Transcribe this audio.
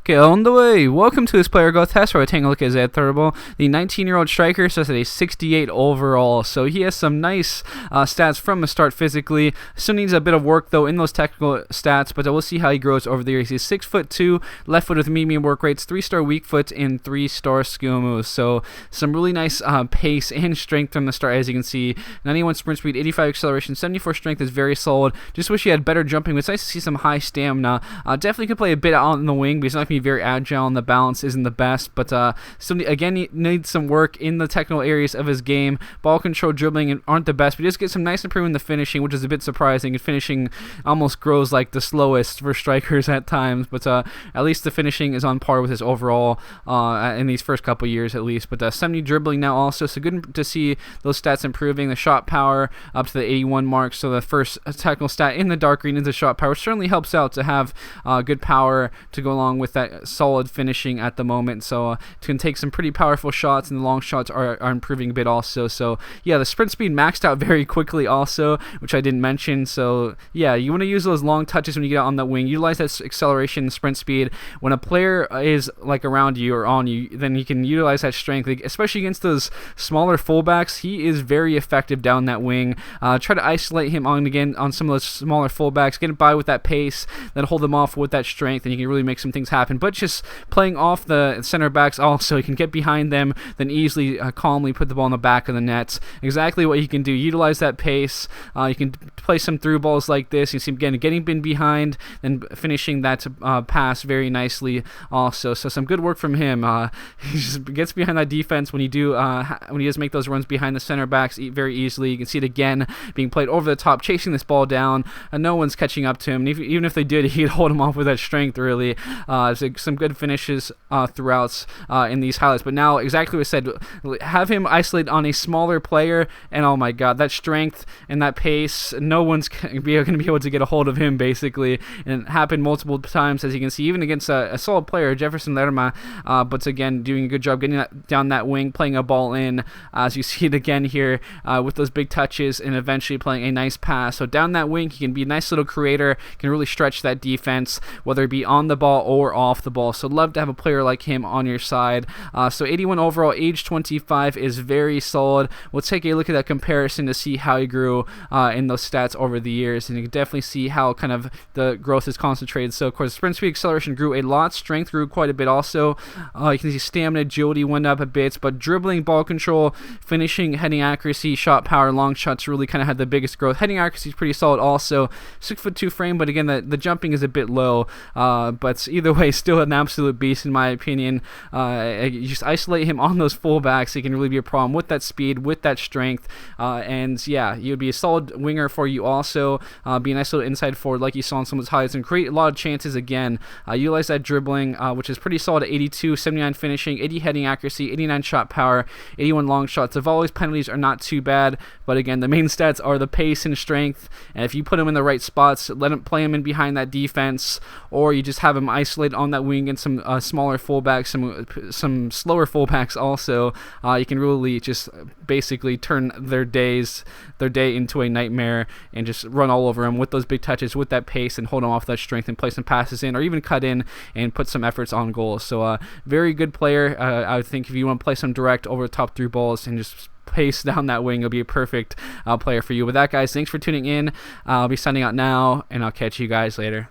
Okay, on the way. Welcome to this player go test where I take a look at Zed Thurble, the 19-year-old striker, so it's a 68 overall. So he has some nice stats from the start physically. Still needs a bit of work though in those technical stats, but we'll see how he grows over the years. He's 6'2", left foot with medium work rates, 3-star weak foot, and 3-star skill moves. So some really nice pace and strength from the start, as you can see. 91 sprint speed, 85 acceleration, 74 strength is very solid. Just wish he had better jumping, but it's nice to see some high stamina. Definitely could play a bit out on the wing, but he's not be very agile and the balance isn't the best, but still again he needs some work in the technical areas of his game. Ball control, dribbling aren't the best, but he does get some nice improvement in the finishing, which is a bit surprising. And finishing almost grows like the slowest for strikers at times, but at least the finishing is on par with his overall in these first couple years at least. But 70 dribbling now also, so good to see those stats improving. The shot power up to the 81 mark, so the first technical stat in the dark green is the shot power, which certainly helps out to have good power to go along with that solid finishing at the moment. So it can take some pretty powerful shots, and the long shots are improving a bit also. So yeah, the sprint speed maxed out very quickly also, which I didn't mention. So yeah, you want to use those long touches when you get out on that wing. Utilize that acceleration and sprint speed. When a player is like around you or on you, then you can utilize that strength, especially against those smaller fullbacks. He is very effective down that wing. Try to isolate him on some of those smaller fullbacks, get by with that pace, then hold them off with that strength, and you can really make some things happen. But just playing off the center backs also, you can get behind them, then easily calmly put the ball in the back of the net. Exactly what you can do. Utilize that pace. You can play some through balls like this. You see again getting in behind, then finishing that pass very nicely also. So some good work from him. He just gets behind that defense when he does make those runs behind the center backs very easily. You can see it again being played over the top, chasing this ball down, and no one's catching up to him. And even if they did, he'd hold him off with that strength really. Some good finishes throughout in these highlights. But now, exactly what I said, have him isolate on a smaller player, and oh my god, that strength and that pace, no one's going to be able to get a hold of him basically. And it happened multiple times, as you can see, even against a solid player, Jefferson Lerma, but again, doing a good job getting down that wing, playing a ball in, as you see it again here with those big touches, and eventually playing a nice pass. So down that wing, he can be a nice little creator, can really stretch that defense, whether it be on the ball or off the ball. So love to have a player like him on your side. So 81 overall, age 25 is very solid. We'll take a look at that comparison to see how he grew in those stats over the years, and you can definitely see how kind of the growth is concentrated. So of course, sprint speed, acceleration grew a lot, strength grew quite a bit also. You can see stamina, agility went up a bit, but dribbling, ball control, finishing, heading accuracy, shot power, long shots really kind of had the biggest growth. Heading accuracy is pretty solid also. 6'2" frame, but again the jumping is a bit low. But either way, still an absolute beast in my opinion. You just isolate him on those fullbacks, he can really be a problem with that speed, with that strength, and yeah, he would be a solid winger for you also. Be a nice little inside forward like you saw in some of his highlights, and create a lot of chances again. Utilize that dribbling, which is pretty solid at 82, 79 finishing, 80 heading accuracy, 89 shot power, 81 long shots. The volleys, penalties are not too bad, but again, the main stats are the pace and strength, and if you put him in the right spots, play him in behind that defense, or you just have him isolated on that wing and some smaller fullbacks, some slower fullbacks also, you can really just basically turn their day into a nightmare and just run all over them with those big touches, with that pace, and hold them off that strength and play some passes in, or even cut in and put some efforts on goals. So very good player. I would think if you want to play some direct over the top through balls and just pace down that wing, it'll be a perfect player for you. With that, guys, thanks for tuning in. I'll be signing out now, and I'll catch you guys later.